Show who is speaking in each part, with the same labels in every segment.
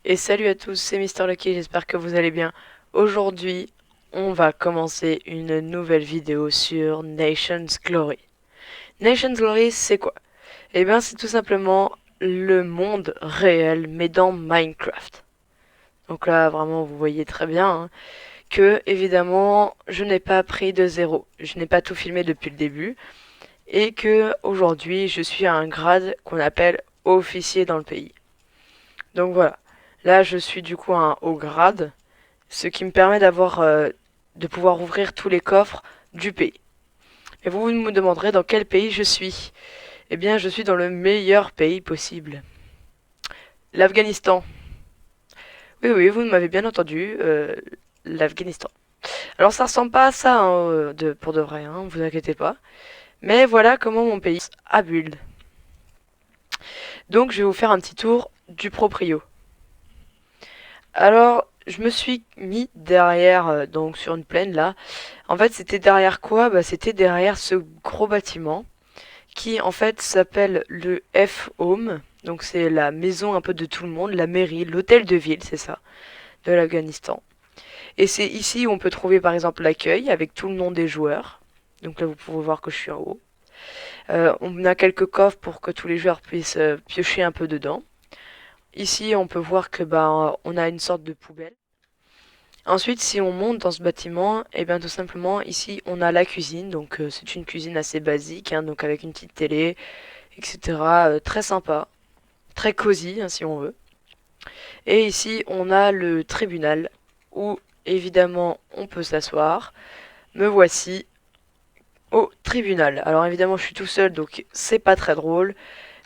Speaker 1: Et salut à tous, c'est Mister Lucky, j'espère que vous allez bien. Aujourd'hui, on va commencer une nouvelle vidéo sur Nation's Glory. Nation's Glory, c'est quoi? Eh bien, c'est tout simplement le monde réel, mais dans Minecraft. Donc là, vraiment, vous voyez très bien que, évidemment, je n'ai pas appris de zéro. Je n'ai pas tout filmé depuis le début. Et que, aujourd'hui, je suis à un grade qu'on appelle officier dans le pays. Donc voilà. Là, je suis du coup à un haut grade, ce qui me permet de pouvoir ouvrir tous les coffres du pays. Et vous me demanderez dans quel pays je suis. Eh bien, je suis dans le meilleur pays possible. L'Afghanistan. Oui, oui, vous m'avez bien entendu, l'Afghanistan. Alors, ça ressemble pas à ça, pour de vrai, vous inquiétez pas. Mais voilà comment mon pays a build. Donc, je vais vous faire un petit tour du proprio. Alors, je me suis mis derrière, donc sur une plaine là. En fait, c'était derrière quoi? Bah, c'était derrière ce gros bâtiment qui en fait s'appelle le F-Home. Donc c'est la maison un peu de tout le monde, la mairie, l'hôtel de ville, c'est ça, de l'Afghanistan. Et c'est ici où on peut trouver par exemple l'accueil avec tout le nom des joueurs. Donc là vous pouvez voir que je suis en haut. On a quelques coffres pour que tous les joueurs puissent piocher un peu dedans. Ici on peut voir que on a une sorte de poubelle. Ensuite, si on monte dans ce bâtiment, et bien tout simplement ici on a la cuisine, donc c'est une cuisine assez basique, donc avec une petite télé, etc. Très sympa, très cosy si on veut. Et ici on a le tribunal où évidemment on peut s'asseoir. Me voici au tribunal. Alors évidemment je suis tout seul donc c'est pas très drôle,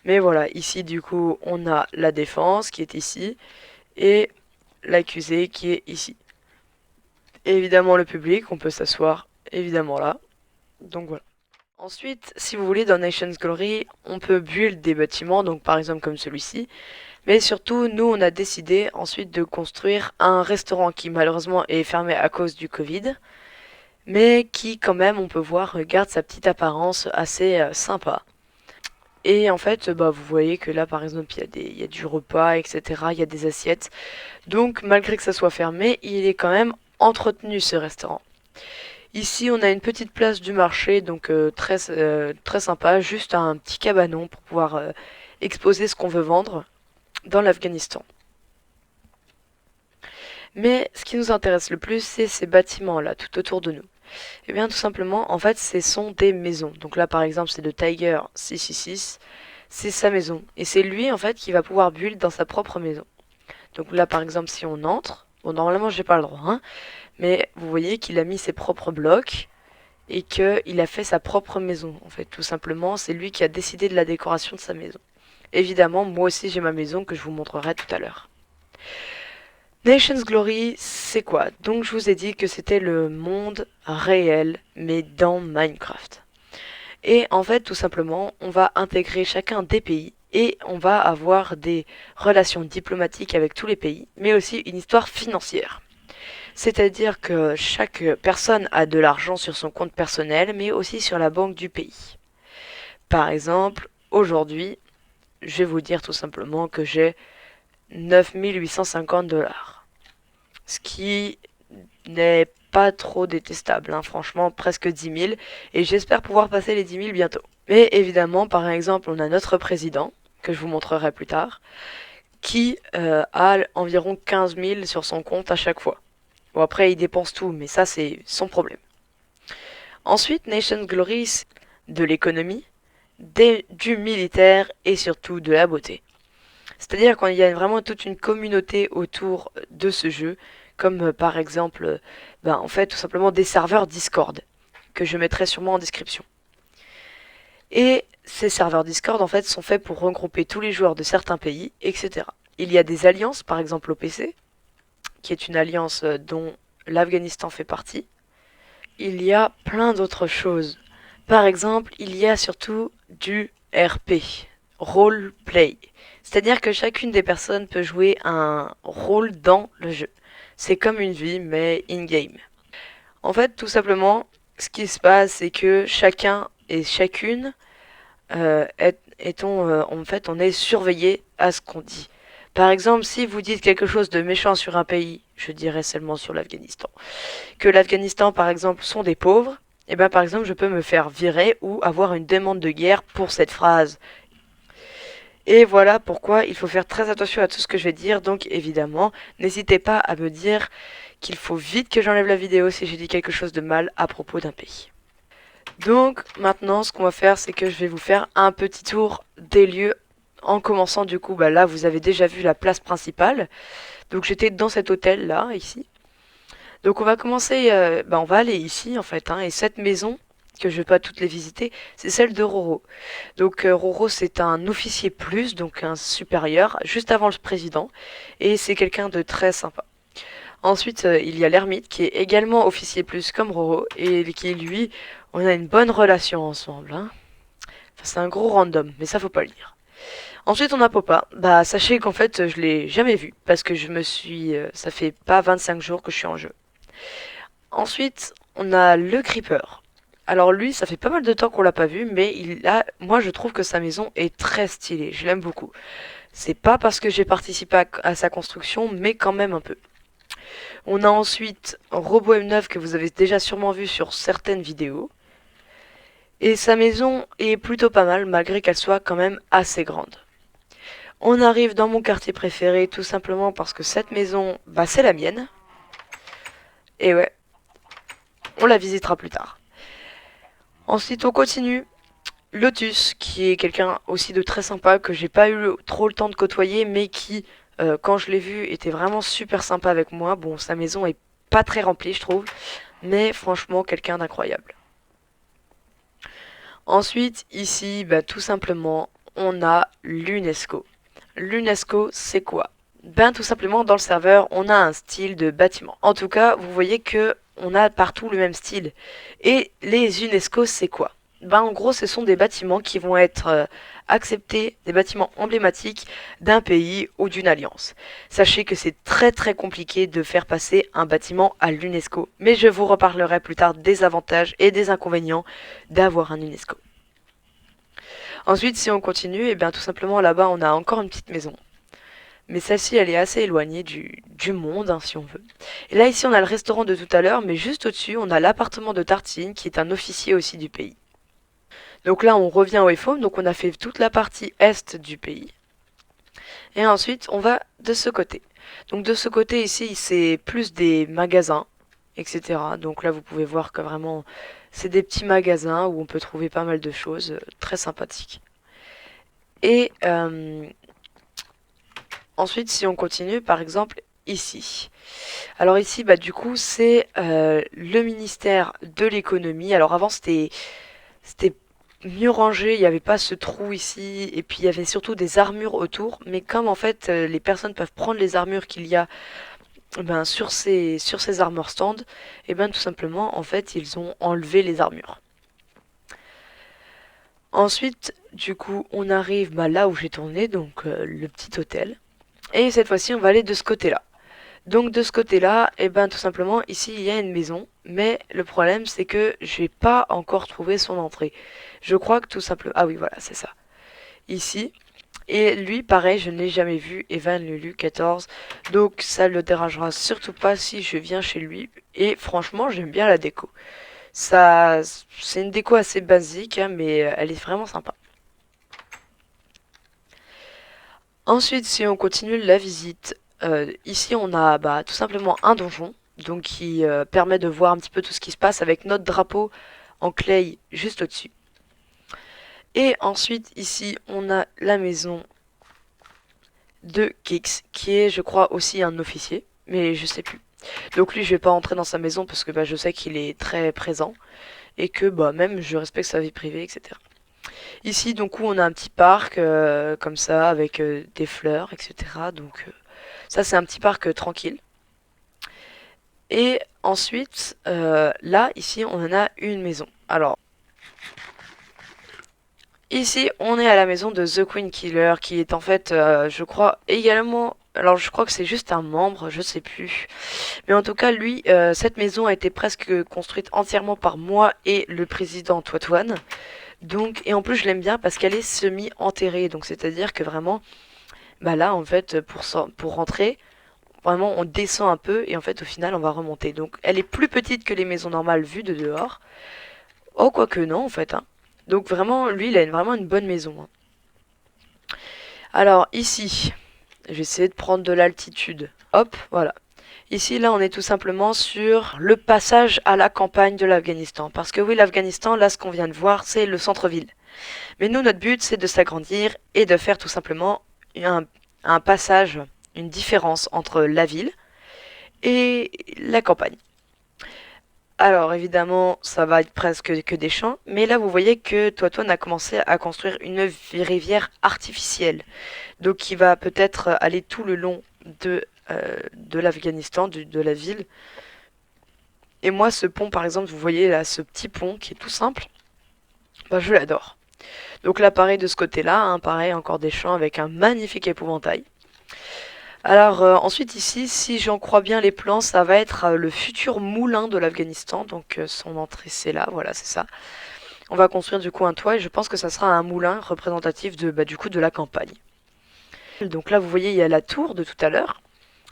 Speaker 1: mais voilà, ici du coup on a la défense qui est ici et l'accusé qui est ici. Et évidemment le public, on peut s'asseoir évidemment là. Donc voilà. Ensuite, si vous voulez, dans Nation's Glory, on peut build des bâtiments, donc par exemple comme celui-ci. Mais surtout, nous, on a décidé ensuite de construire un restaurant qui malheureusement est fermé à cause du Covid, mais qui quand même, on peut voir, garde sa petite apparence assez sympa. Et en fait, vous voyez que là, par exemple, il y a du repas, etc. Il y a des assiettes. Donc, malgré que ça soit fermé, il est quand même entretenu ce restaurant. Ici, on a une petite place du marché, donc très sympa, juste un petit cabanon pour pouvoir exposer ce qu'on veut vendre dans l'Afghanistan. Mais ce qui nous intéresse le plus, c'est ces bâtiments-là, tout autour de nous. Et bien, tout simplement, en fait, ce sont des maisons. Donc là, par exemple, c'est le Tiger 666, c'est sa maison. Et c'est lui, en fait, qui va pouvoir build dans sa propre maison. Donc là, par exemple, si on entre, bon, normalement, j'ai pas le droit, mais vous voyez qu'il a mis ses propres blocs et qu'il a fait sa propre maison. En fait, tout simplement, c'est lui qui a décidé de la décoration de sa maison. Évidemment, moi aussi j'ai ma maison que je vous montrerai tout à l'heure. Nation's Glory, c'est quoi? Donc je vous ai dit que c'était le monde réel, mais dans Minecraft. Et en fait, tout simplement, on va intégrer chacun des pays et on va avoir des relations diplomatiques avec tous les pays, mais aussi une histoire financière. C'est-à-dire que chaque personne a de l'argent sur son compte personnel, mais aussi sur la banque du pays. Par exemple, aujourd'hui, je vais vous dire tout simplement que j'ai 9 850 $. Ce qui n'est pas trop détestable, franchement, presque 10 000. Et j'espère pouvoir passer les 10 000 bientôt. Mais évidemment, par exemple, on a notre président, que je vous montrerai plus tard, qui a environ 15 000 sur son compte à chaque fois. Bon, après, il dépense tout, mais ça, c'est son problème. Ensuite, Nation Glory, de l'économie, du militaire et surtout de la beauté. C'est-à-dire qu'il y a vraiment toute une communauté autour de ce jeu, comme par exemple, en fait, tout simplement des serveurs Discord, que je mettrai sûrement en description. Et ces serveurs Discord, en fait, sont faits pour regrouper tous les joueurs de certains pays, etc. Il y a des alliances, par exemple l'OPC, qui est une alliance dont l'Afghanistan fait partie. Il y a plein d'autres choses. Par exemple, il y a surtout du RP, role play. C'est-à-dire que chacune des personnes peut jouer un rôle dans le jeu. C'est comme une vie, mais in-game. En fait, tout simplement, ce qui se passe, c'est que chacun et chacune en fait, on est surveillé à ce qu'on dit. Par exemple, si vous dites quelque chose de méchant sur un pays, je dirais seulement sur l'Afghanistan, que l'Afghanistan par exemple sont des pauvres, et bien par exemple je peux me faire virer ou avoir une demande de guerre pour cette phrase. Et voilà pourquoi il faut faire très attention à tout ce que je vais dire, donc évidemment, n'hésitez pas à me dire qu'il faut vite que j'enlève la vidéo si j'ai dit quelque chose de mal à propos d'un pays. Donc maintenant ce qu'on va faire c'est que je vais vous faire un petit tour des lieux en commençant du coup, bah là vous avez déjà vu la place principale, donc j'étais dans cet hôtel là, ici. Donc on va commencer, on va aller ici en fait, hein, et cette maison, que je vais pas toutes les visiter, c'est celle de Roro. Donc Roro c'est un officier plus, donc un supérieur, juste avant le président, et c'est quelqu'un de très sympa. Ensuite il y a l'ermite qui est également officier plus comme Roro, et qui lui, on a une bonne relation ensemble. Hein. Enfin, c'est un gros random, mais ça faut pas le dire. Ensuite, on a Popa. Bah, sachez qu'en fait, je l'ai jamais vu parce que ça fait pas 25 jours que je suis en jeu. Ensuite, on a le Creeper. Alors lui, ça fait pas mal de temps qu'on l'a pas vu, mais moi je trouve que sa maison est très stylée. Je l'aime beaucoup. C'est pas parce que j'ai participé à sa construction, mais quand même un peu. On a ensuite Robo M9 que vous avez déjà sûrement vu sur certaines vidéos. Et sa maison est plutôt pas mal, malgré qu'elle soit quand même assez grande. On arrive dans mon quartier préféré, tout simplement parce que cette maison, bah c'est la mienne. Et ouais, on la visitera plus tard. Ensuite, on continue. Lotus, qui est quelqu'un aussi de très sympa, que j'ai pas eu trop le temps de côtoyer, mais qui, quand je l'ai vu, était vraiment super sympa avec moi. Bon, sa maison est pas très remplie, je trouve, mais franchement, quelqu'un d'incroyable. Ensuite, ici, bah, tout simplement, on a l'UNESCO. L'UNESCO, c'est quoi? Ben tout simplement dans le serveur, on a un style de bâtiment. En tout cas, vous voyez que on a partout le même style. Et les UNESCO, c'est quoi? Ben en gros, ce sont des bâtiments qui vont être acceptés, des bâtiments emblématiques d'un pays ou d'une alliance. Sachez que c'est très très compliqué de faire passer un bâtiment à l'UNESCO, mais je vous reparlerai plus tard des avantages et des inconvénients d'avoir un UNESCO. Ensuite, si on continue, et bien tout simplement là-bas, on a encore une petite maison. Mais celle-ci, elle est assez éloignée du monde, hein, si on veut. Et là, ici, on a le restaurant de tout à l'heure, mais juste au-dessus, on a l'appartement de Tartine, qui est un officier aussi du pays. Donc là, on revient au FOM, donc on a fait toute la partie est du pays. Et ensuite, on va de ce côté. Donc de ce côté, ici, c'est plus des magasins, etc. Donc là, vous pouvez voir que vraiment, c'est des petits magasins où on peut trouver pas mal de choses très sympathiques. Et ensuite, si on continue, par exemple, ici. Alors ici, bah du coup, c'est le ministère de l'économie. Alors avant, c'était mieux rangé, il n'y avait pas ce trou ici, et puis il y avait surtout des armures autour. Mais comme en fait, les personnes peuvent prendre les armures qu'il y a sur ces armor stands, et ben tout simplement, en fait, ils ont enlevé les armures. Ensuite, du coup, on arrive là où j'ai tourné, donc le petit hôtel. Et cette fois-ci, on va aller de ce côté-là. Donc de ce côté-là, et ben tout simplement, ici il y a une maison, mais le problème c'est que j'ai pas encore trouvé son entrée. Je crois que tout simplement... Ah oui, voilà, c'est ça. Ici. Et lui, pareil, je ne l'ai jamais vu, Evan Lulu 14. Donc ça ne le dérangera surtout pas si je viens chez lui. Et franchement, j'aime bien la déco. Ça, c'est une déco assez basique, hein, mais elle est vraiment sympa. Ensuite, si on continue la visite, ici on a tout simplement un donjon, donc qui permet de voir un petit peu tout ce qui se passe avec notre drapeau en clay juste au-dessus. Et ensuite, ici, on a la maison de Kix, qui est, je crois, aussi un officier, mais je sais plus. Donc lui, je vais pas entrer dans sa maison parce que je sais qu'il est très présent et que même je respecte sa vie privée, etc. Ici, donc, où on a un petit parc comme ça avec des fleurs, etc. Donc ça, c'est un petit parc tranquille. Et ensuite, là, ici, on en a une maison. Alors, ici, on est à la maison de The Queen Killer, qui est en fait, je crois, également... Alors, je crois que c'est juste un membre, je sais plus. Mais en tout cas, lui, cette maison a été presque construite entièrement par moi et le président Toitouane. Donc, et en plus, je l'aime bien parce qu'elle est semi-enterrée. Donc, c'est-à-dire que vraiment, Bah là, en fait, pour rentrer, vraiment, on descend un peu et en fait, au final, on va remonter. Donc, elle est plus petite que les maisons normales vues de dehors. Oh, quoique non, en fait, hein. Donc, vraiment, lui, il a vraiment une bonne maison, hein. Alors, ici, je vais essayer de prendre de l'altitude. Hop, voilà. Ici, là, on est tout simplement sur le passage à la campagne de l'Afghanistan. Parce que oui, l'Afghanistan, là, ce qu'on vient de voir, c'est le centre-ville. Mais nous, notre but, c'est de s'agrandir et de faire tout simplement un, un passage, une différence entre la ville et la campagne. Alors évidemment, ça va être presque que des champs, mais là vous voyez que Toitouane a commencé à construire une rivière artificielle, donc qui va peut-être aller tout le long de l'Afghanistan, de la ville. Et moi, ce pont par exemple, vous voyez là, ce petit pont qui est tout simple, bah, je l'adore. Donc là, pareil de ce côté-là, hein, pareil, encore des champs avec un magnifique épouvantail. Alors ensuite ici, si j'en crois bien les plans, ça va être le futur moulin de l'Afghanistan. Donc son entrée c'est là, voilà c'est ça. On va construire du coup un toit et je pense que ça sera un moulin représentatif de du coup de la campagne. Donc là vous voyez il y a la tour de tout à l'heure.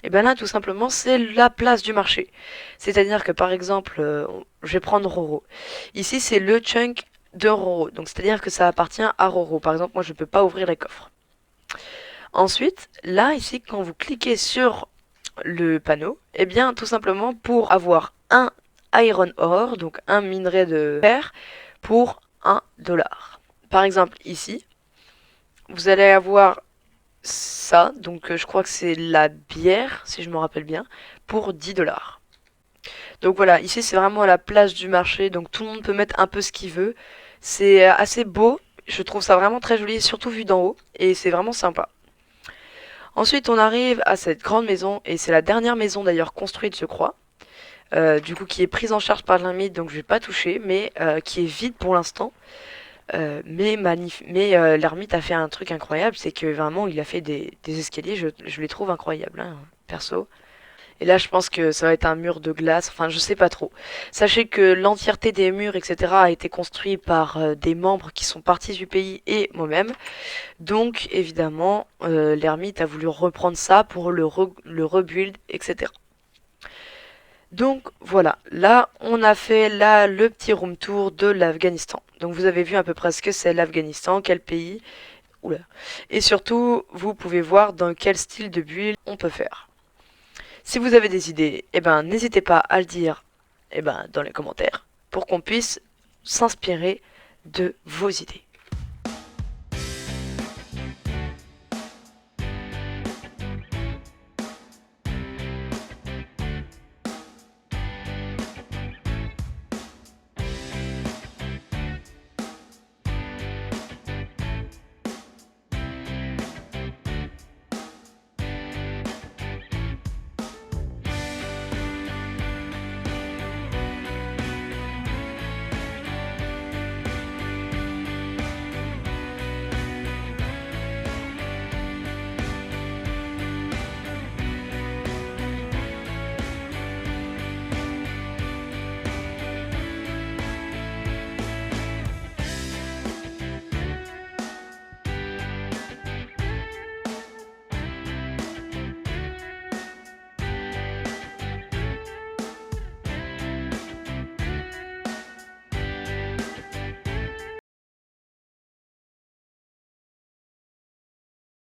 Speaker 1: Et bien là tout simplement c'est la place du marché. C'est-à-dire que par exemple, je vais prendre Roro. Ici c'est le chunk de Roro. Donc c'est-à-dire que ça appartient à Roro. Par exemple moi je ne peux pas ouvrir les coffres. Ensuite, là, ici, quand vous cliquez sur le panneau, eh bien, tout simplement pour avoir un iron ore, donc un minerai de fer, pour 1 $. Par exemple, ici, vous allez avoir ça, donc je crois que c'est la bière, si je me rappelle bien, pour 10 $. Donc voilà, ici c'est vraiment à la place du marché, donc tout le monde peut mettre un peu ce qu'il veut. C'est assez beau, je trouve ça vraiment très joli, surtout vu d'en haut, et c'est vraiment sympa. Ensuite, on arrive à cette grande maison, et c'est la dernière maison d'ailleurs construite, je crois. Du coup, qui est prise en charge par l'ermite, donc je vais pas toucher, mais qui est vide pour l'instant. Mais l'ermite a fait un truc incroyable, c'est que vraiment, il a fait des escaliers, je les trouve incroyables, hein, perso. Et là, je pense que ça va être un mur de glace, enfin, je sais pas trop. Sachez que l'entièreté des murs, etc., a été construit par des membres qui sont partis du pays et moi-même. Donc, évidemment, l'ermite a voulu reprendre ça pour le rebuild, etc. Donc voilà, là on a fait là le petit room tour de l'Afghanistan. Donc vous avez vu à peu près ce que c'est l'Afghanistan, quel pays, oula. Et surtout, vous pouvez voir dans quel style de build on peut faire. Si vous avez des idées, eh ben n'hésitez pas à le dire dans les commentaires pour qu'on puisse s'inspirer de vos idées.